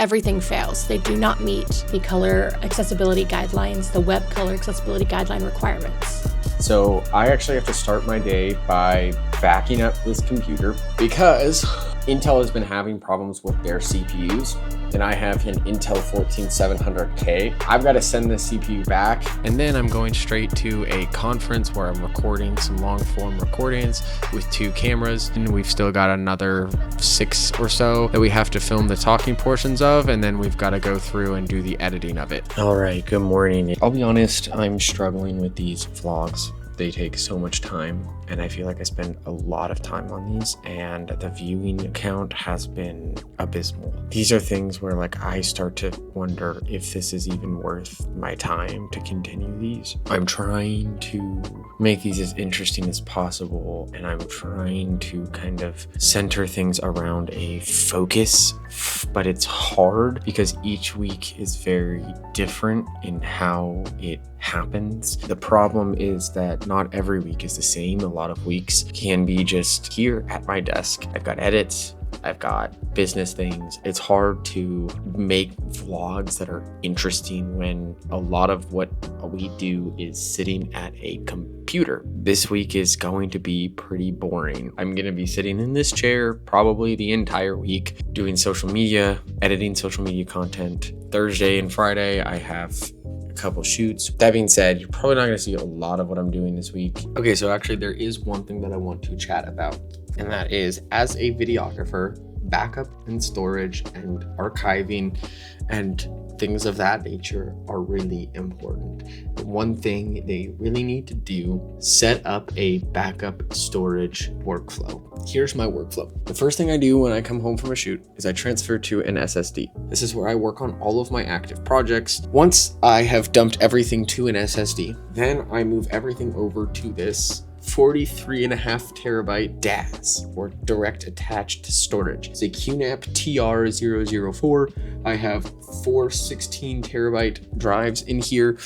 everything fails. They do not meet the color accessibility guidelines, the web color accessibility guideline requirements. So I actually have to start my day by backing up this computer because Intel has been having problems with their CPUs, and I have an Intel 14700K. I've got to send this CPU back, and then I'm going straight to a conference where I'm recording some long form recordings with 2 cameras, and we've still got another 6 or so that we have to film the talking portions of, and then we've got to go through and do the editing of it. All right, good morning. I'll be honest, I'm struggling with these vlogs. They take so much time, and I feel like I spend a lot of time on these, and the viewing count has been abysmal. These are things where like I start to wonder if this is even worth my time to continue these. I'm trying to make these as interesting as possible, and I'm trying to kind of center things around a focus, but it's hard because each week is very different in how it happens. The problem is that not every week is the same. A lot of weeks can be just here at my desk. I've got edits, I've got business things. It's hard to make vlogs that are interesting when a lot of what we do is sitting at a computer. This week is going to be pretty boring. I'm going to be sitting in this chair probably the entire week doing social media, editing social media content. Thursday and Friday, I have a couple shoots. That being said, you're probably not going to see a lot of what I'm doing this week. Okay, so actually there is one thing that I want to chat about, and that is, as a videographer, backup and storage and archiving and things of that nature are really important. One thing they really need to do, set up a backup storage workflow. Here's my workflow. The first thing I do when I come home from a shoot is I transfer to an SSD. This is where I work on all of my active projects. Once I have dumped everything to an SSD, then I move everything over to this 43.5 terabyte DAS, or direct attached storage. It's a QNAP TR004. I have 4 16 terabyte drives in here,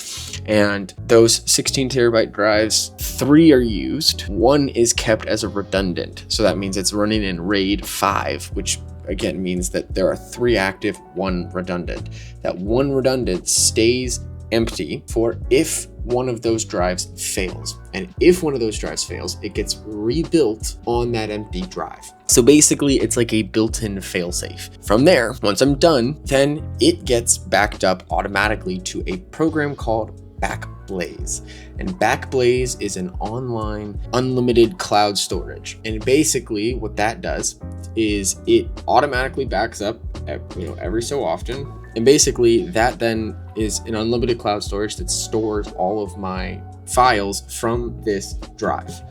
and those 16 terabyte drives, 3 are used. 1 is kept as a redundant. So that means it's running in RAID 5, which again means that there are 3 active, 1 redundant. That 1 redundant stays empty for if one of those drives fails. And if one of those drives fails, it gets rebuilt on that empty drive. So basically it's like a built-in failsafe. From there, once I'm done, then it gets backed up automatically to a program called Backblaze. And Backblaze is an online unlimited cloud storage. And basically what that does is it automatically backs up every so often. And basically that then is an unlimited cloud storage that stores all of my files from this drive.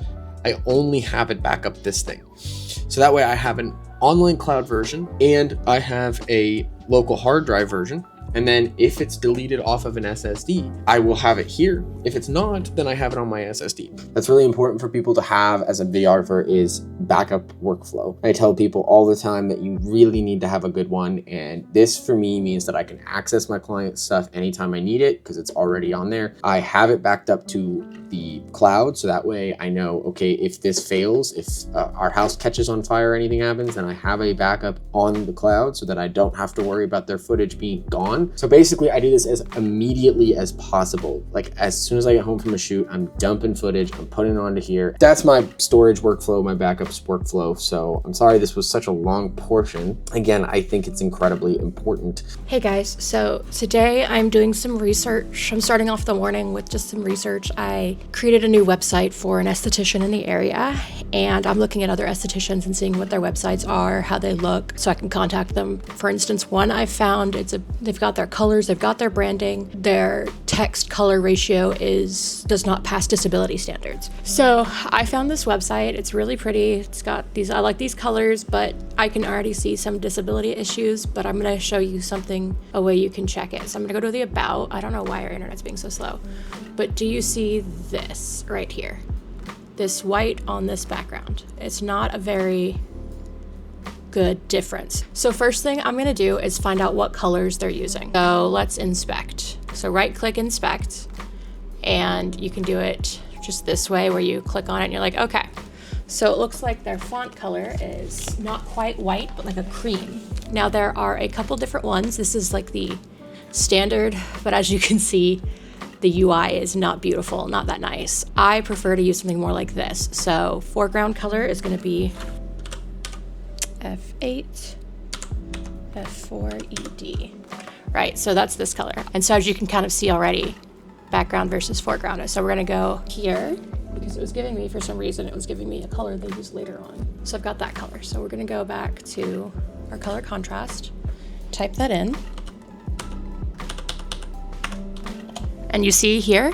I only have it back up this thing. So that way I have an online cloud version and I have a local hard drive version. And then if it's deleted off of an SSD, I will have it here. If it's not, then I have it on my SSD. That's really important for people to have as a videographer, is backup workflow. I tell people all the time that you really need to have a good one. And this for me means that I can access my client stuff anytime I need it because it's already on there. I have it backed up to the cloud. So that way I know, okay, if this fails, if our house catches on fire or anything happens, then I have a backup on the cloud so that I don't have to worry about their footage being gone. So basically I do this as immediately as possible. Like as soon as I get home from a shoot, I'm dumping footage, I'm putting it onto here. That's my storage workflow, my backups workflow. So I'm sorry this was such a long portion. Again, I think it's incredibly important. Hey guys, so today I'm doing some research. I'm starting off the morning with just some research. I created a new website for an esthetician in the area, and I'm looking at other estheticians and seeing what their websites are, how they look, so I can contact them. For instance, one I found, they've got their colors, they've got their branding, their text color ratio does not pass disability standards. So I found this website. It's really pretty. It's got these, I like these colors, but I can already see some disability issues, but I'm gonna show you a way you can check it. So I'm gonna go to the about. I don't know why our internet's being so slow, but do you see this right here? This white on this background. It's not a very good difference. So first thing I'm gonna do is find out what colors they're using. So let's inspect. So right click inspect, and you can do it just this way where you click on it and you're like, okay. So it looks like their font color is not quite white, but like a cream. Now there are a couple different ones. This is like the standard, but as you can see, the UI is not beautiful, not that nice. I prefer to use something more like this. So foreground color is going to be F8, F4, ED. Right, so that's this color. And so as you can kind of see already, background versus foreground. So we're going to go here because it was giving me, for some reason, it was giving me a color they use later on. So I've got that color. So we're going to go back to our color contrast, type that in. And you see here,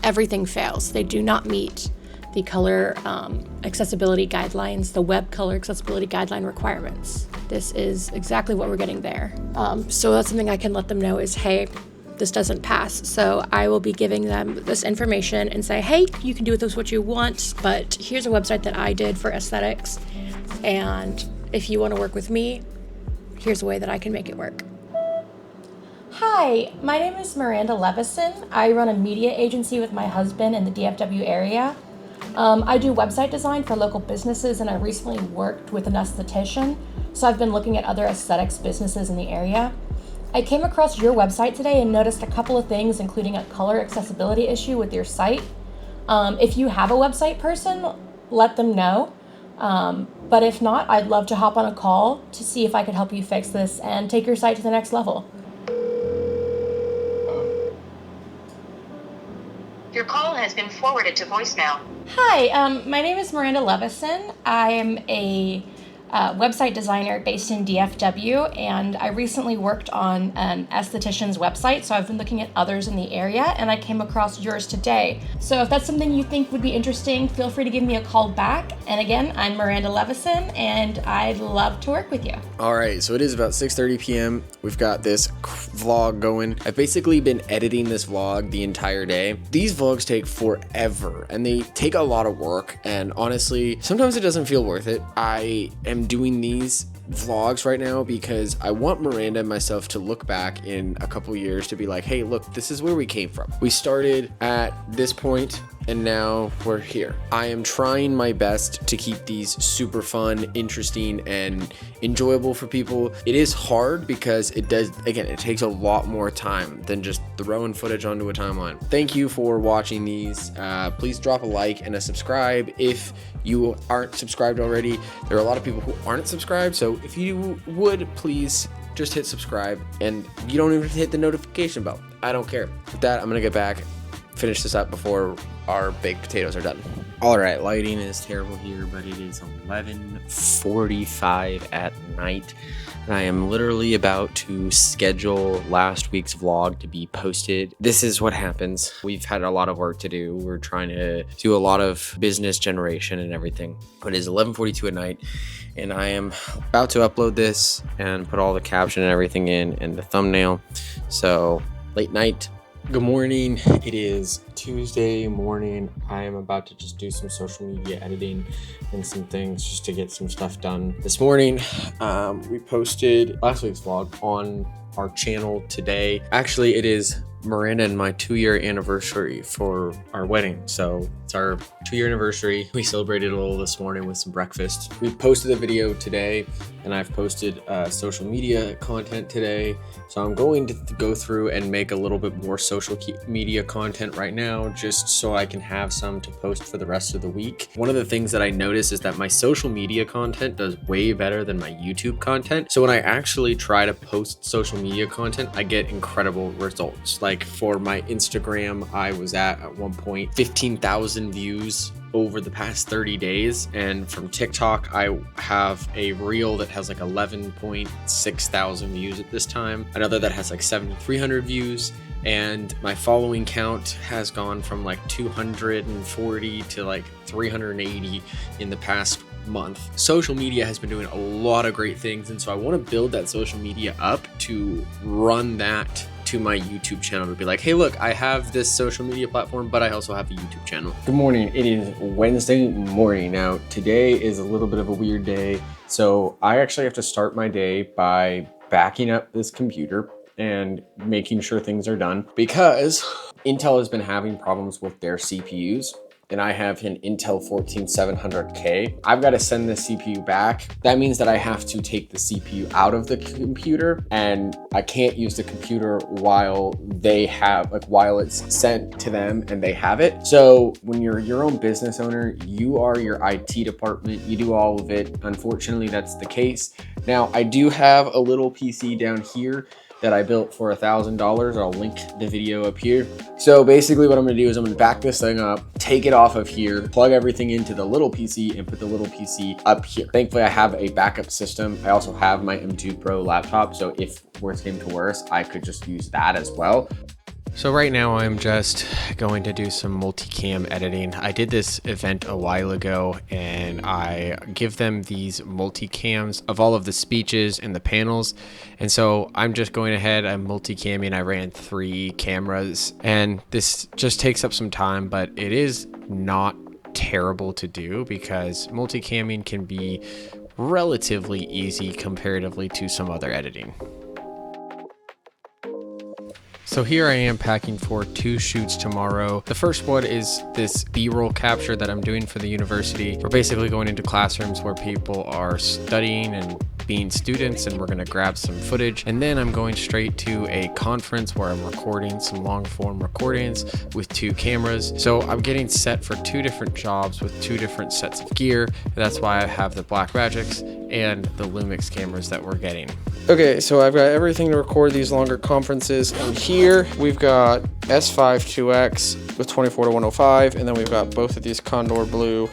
everything fails. They do not meet the color accessibility guidelines, the web color accessibility guideline requirements. This is exactly what we're getting there. So that's something I can let them know is, hey, this doesn't pass. So I will be giving them this information and say, hey, you can do with this what you want, but here's a website that I did for aesthetics. And if you want to work with me, here's a way that I can make it work. Hi, my name is Miranda Levison. I run a media agency with my husband in the DFW area. I do website design for local businesses, and I recently worked with an esthetician, so I've been looking at other aesthetics businesses in the area. I came across your website today and noticed a couple of things, including a color accessibility issue with your site. If you have a website person, let them know. But if not, I'd love to hop on a call to see if I could help you fix this and take your site to the next level. Your call has been forwarded to voicemail. Hi, my name is Miranda Levison. I am a website designer based in DFW, and I recently worked on an esthetician's website, so I've been looking at others in the area, and I came across yours today. So if that's something you think would be interesting, feel free to give me a call back. And again, I'm Miranda Levison, and I'd love to work with you. All right, so it is about 6:30 p.m. We've got this vlog going. I've basically been editing this vlog the entire day. These vlogs take forever, and they take a lot of work, and honestly, sometimes it doesn't feel worth it. I am doing these vlogs right now because I want Miranda and myself to look back in a couple years to be like, hey, look, this is where we came from. We started at this point and now we're here. I am trying my best to keep these super fun, interesting, and enjoyable for people. It is hard because it takes a lot more time than just throwing footage onto a timeline. Thank you for watching these. Please drop a like and a subscribe if you aren't subscribed already. There are a lot of people who aren't subscribed, so if you would, please just hit subscribe, and you don't even hit the notification bell. I don't care. With that, I'm gonna get back, finish this up before our baked potatoes are done. All right, lighting is terrible here, but it is 11:45 at night, and I am literally about to schedule last week's vlog to be posted. This is what happens. We've had a lot of work to do. We're trying to do a lot of business generation and everything. It is 11:42 at night, and I am about to upload this and put all the caption and everything in and the thumbnail. So late night. Good morning. It is Tuesday morning. I am about to just do some social media editing and some things just to get some stuff done. This morning, we posted last week's vlog on our channel today. Actually, it is Miranda and my 2-year anniversary for our wedding. So it's our 2-year anniversary. We celebrated a little this morning with some breakfast. We posted a video today, and I've posted social media content today. So I'm going to go through and make a little bit more social media content right now, just so I can have some to post for the rest of the week. One of the things that I noticed is that my social media content does way better than my YouTube content. So when I actually try to post social media content, I get incredible results. Like for my Instagram, I was at one point 15,000 views over the past 30 days. And from TikTok, I have a reel that has like 11.6 thousand views at this time. Another that has like 7,300 views. And my following count has gone from like 240 to like 380 in the past month. Social media has been doing a lot of great things, and so I want to build that social media up to run that to my YouTube channel, to be like, hey, look, I have this social media platform, but I also have a YouTube channel. Good morning. It is Wednesday morning. Now, today is a little bit of a weird day. So I actually have to start my day by backing up this computer and making sure things are done because Intel has been having problems with their CPUs. and I have an Intel 14700K. I've got to send the CPU back. That means that I have to take the CPU out of the computer, and I can't use the computer while while it's sent to them and they have it. So when you're your own business owner, you are your IT department, you do all of it. Unfortunately, that's the case. Now, I do have a little PC down here that I built for $1,000. I'll link the video up here. So basically what I'm gonna do is I'm gonna back this thing up, take it off of here, plug everything into the little PC and put the little PC up here. Thankfully, I have a backup system. I also have my M2 Pro laptop. So if worse came to worse, I could just use that as well. So right now I'm just going to do some multicam editing. I did this event a while ago and I give them these multicams of all of the speeches and the panels. And so I'm just going ahead, I'm multicamming. I ran 3 cameras and this just takes up some time, but it is not terrible to do because multicamming can be relatively easy comparatively to some other editing. So here I am packing for 2 shoots tomorrow. The first one is this B-roll capture that I'm doing for the university. We're basically going into classrooms where people are studying and being students, and we're gonna grab some footage. And then I'm going straight to a conference where I'm recording some long form recordings with 2 cameras. So I'm getting set for 2 different jobs with 2 different sets of gear. That's why I have the Blackmagics and the Lumix cameras that we're getting. Okay, so I've got everything to record these longer conferences, and here we've got S5 with 24-105, and then we've got both of these Condor Blue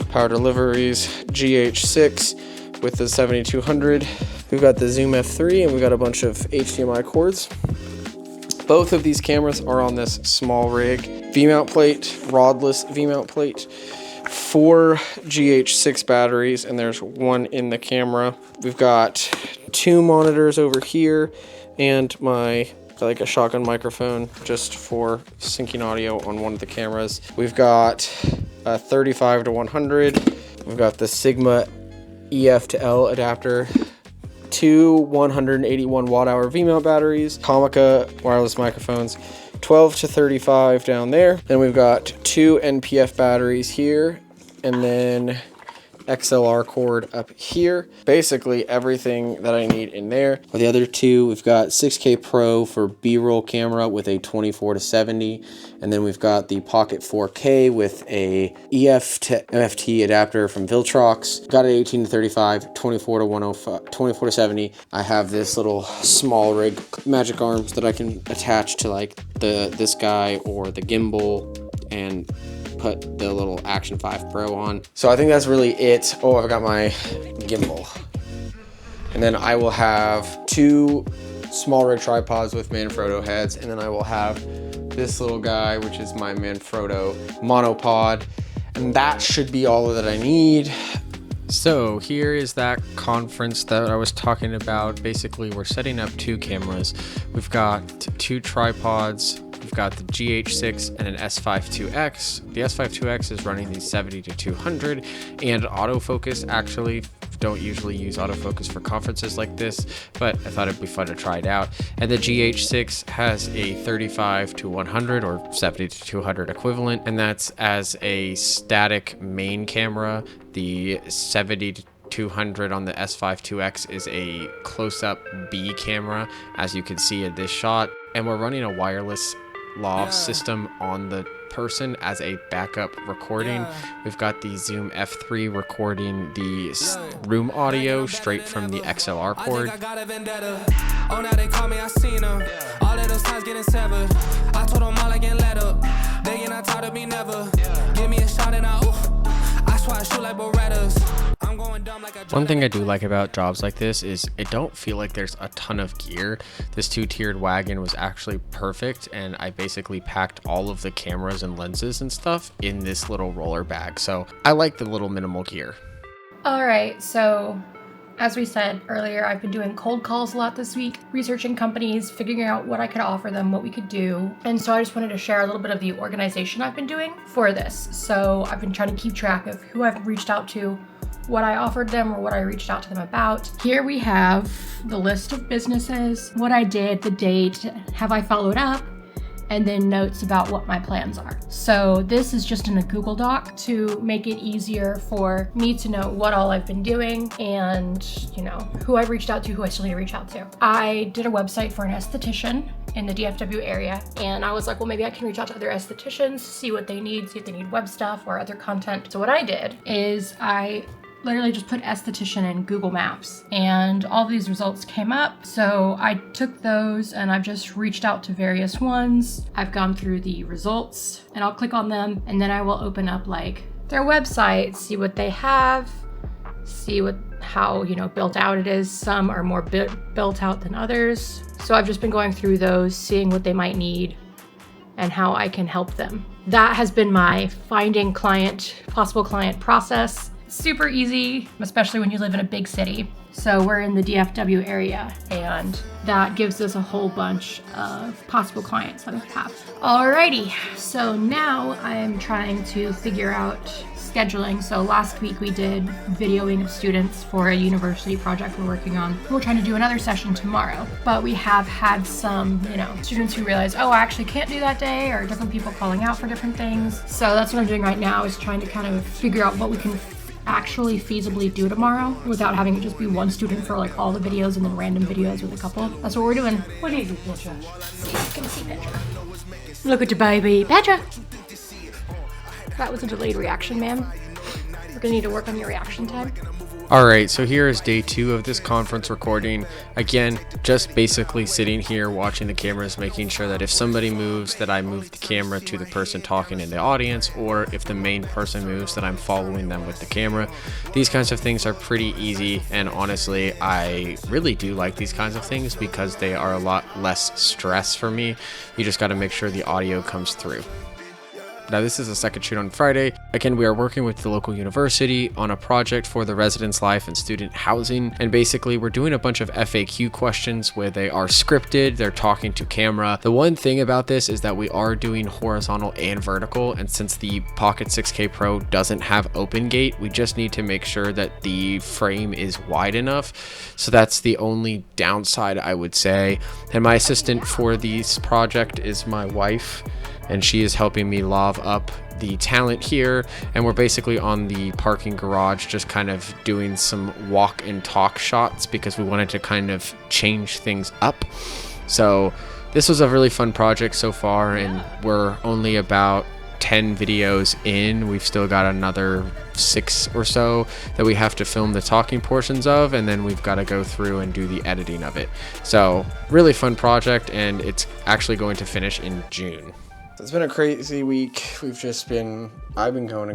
power deliveries, GH6 with the 7200. We've got the Zoom F3, and we've got a bunch of HDMI cords. Both of these cameras are on this small rig V-mount plate, rodless V-mount plate. 4 GH6 batteries, and there's 1 in the camera. We've got 2 monitors over here and like a shotgun microphone just for syncing audio on one of the cameras. We've got a 35-100. We've got the Sigma EF to L adapter, 2 181 watt-hour V-mount batteries, Comica wireless microphones, 12-35 down there. Then we've got 2 NPF batteries here, and then XLR cord up here. Basically everything that I need in there. For the other 2, we've got 6K Pro for B-roll camera with a 24-70, and then we've got the Pocket 4K with a EF to MFT adapter from Viltrox. Got an 18-35, 24-105, 24-70. I have this little small rig magic arms that I can attach to like this guy or the gimbal and put the little Action 5 Pro on. So I think that's really it. Oh, I've got my gimbal. And then I will have 2 small rig tripods with Manfrotto heads, and then I will have this little guy, which is my Manfrotto monopod. And that should be all that I need. So here is that conference that I was talking about. Basically, we're setting up 2 cameras. We've got 2 tripods. We've got the GH6 and an S5 The S5 II is running the 70-200 and autofocus. Actually, don't usually use autofocus for conferences like this, but I thought it'd be fun to try it out. And the GH6 has a 35-100 or 70-200 equivalent, and that's as a static main camera. The 70-200 on the S5 II is a close-up B camera, as you can see in this shot. And we're running a wireless lav system on the person as a backup recording. We've got the Zoom F3 recording the room audio straight from the XLR cord. Oh, now they call me, I seen them. All of those times getting severed. I told them all I get let up. They get not tired of me never. Give me a shot and I swear I shoot like Berettas. I'm going dumb like a One thing I do like about jobs like this is it don't feel like there's a ton of gear. This 2-tiered wagon was actually perfect, and I basically packed all of the cameras and lenses and stuff in this little roller bag. So I like the little minimal gear. All right, so as we said earlier, I've been doing cold calls a lot this week, researching companies, figuring out what I could offer them, what we could do. And so I just wanted to share a little bit of the organization I've been doing for this. So I've been trying to keep track of who I've reached out to, what I offered them, or what I reached out to them about. Here we have the list of businesses, what I did, the date, have I followed up, and then notes about what my plans are. So this is just in a Google Doc to make it easier for me to know what all I've been doing and, you know, who I've reached out to, who I still need to reach out to. I did a website for an esthetician in the DFW area, and I was like, well, maybe I can reach out to other estheticians, see what they need, see if they need web stuff or other content. So what I did is I literally just put esthetician in Google Maps and all these results came up. So I took those and I've just reached out to various ones. I've gone through the results and I'll click on them, and then I will open up like their website, see what they have, see how, you know, built out it is. Some are more built out than others. So I've just been going through those, seeing what they might need and how I can help them. That has been my finding possible client process. Super easy, especially when you live in a big city. So we're in the DFW area, and that gives us a whole bunch of possible clients that we have. Alrighty, so now I'm trying to figure out scheduling. So last week we did videoing of students for a university project we're working on. We're trying to do another session tomorrow, but we have had some, you know, students who realize, oh, I actually can't do that day, or different people calling out for different things. So that's what I'm doing right now, is trying to kind of figure out what we can actually feasibly do tomorrow without having it just be one student for like all the videos and then random videos with a couple. That's what we're doing. What is it, Petra? See if you can see Petra. Look at your baby. Petra! That was a delayed reaction, ma'am. We're gonna need to work on your reaction time. Alright, so here is day 2 of this conference recording. Again, just basically sitting here watching the cameras, making sure that if somebody moves, that I move the camera to the person talking in the audience, or if the main person moves, that I'm following them with the camera. These kinds of things are pretty easy, and honestly, I really do like these kinds of things because they are a lot less stress for me. You just got to make sure the audio comes through. Now this is the second shoot on Friday. Again, we are working with the local university on a project for the residence life and student housing. And basically we're doing a bunch of FAQ questions where they are scripted, they're talking to camera. The one thing about this is that we are doing horizontal and vertical. And since the Pocket 6K Pro doesn't have open gate, we just need to make sure that the frame is wide enough. So that's the only downside, I would say. And my assistant for this project is my wife, and she is helping me love up the talent here. And we're basically on the parking garage, just kind of doing some walk and talk shots because we wanted to kind of change things up. So this was a really fun project so far, and we're only about 10 videos in. We've still got another 6 or so that we have to film the talking portions of, and then we've got to go through and do the editing of it. So really fun project, and it's actually going to finish in June. It's been a crazy week. I've been going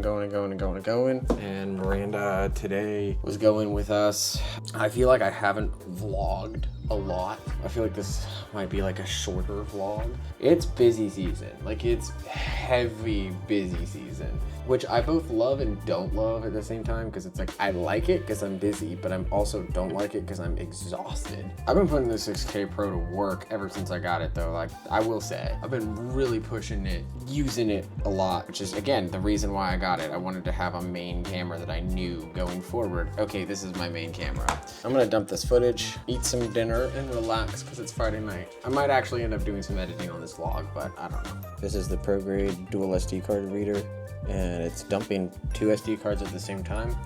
and Miranda today was going with us. I feel like I haven't vlogged a lot. I feel like this might be like a shorter vlog. It's busy season. Like, it's heavy busy season, which I both love and don't love at the same time, because it's like I like it because I'm busy, but I'm also don't like it because I'm exhausted. I've been putting the 6K Pro to work ever since I got it though. Like, I will say, I've been really pushing it, using it a lot, which is again the reason why I got it. I wanted to have a main camera that I knew going forward. Okay, this is my main camera. I'm gonna dump this footage, eat some dinner, and relax because it's Friday night. I might actually end up doing some editing on this vlog, but I don't know. This is the ProGrade dual SD card reader, and it's dumping 2 SD cards at the same time,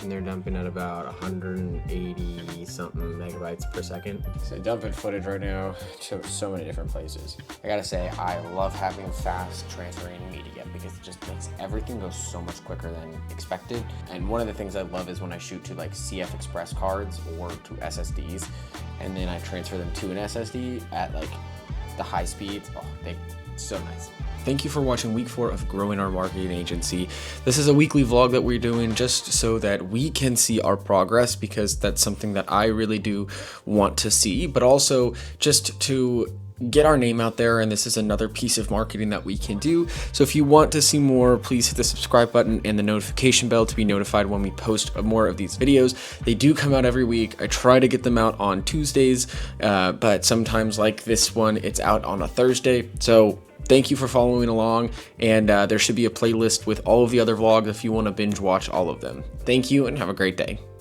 and they're dumping at about 180 something megabytes per second. So dumping footage right now to so many different places. I gotta say, I love having fast transferring media because it just makes everything go so much quicker than expected. And one of the things I love is when I shoot to like CF Express cards or to SSDs, and then I transfer them to an SSD at like the high speeds. Oh, they're so nice. Thank you for watching week 4 of Growing Our Marketing Agency. This is a weekly vlog that we're doing just so that we can see our progress, because that's something that I really do want to see, but also just to get our name out there, and this is another piece of marketing that we can do. So if you want to see more, please hit the subscribe button and the notification bell to be notified when we post more of these videos. They do come out every week. I try to get them out on Tuesdays, but sometimes like this one, it's out on a Thursday. So thank you for following along, and there should be a playlist with all of the other vlogs if you want to binge watch all of them. Thank you and have a great day.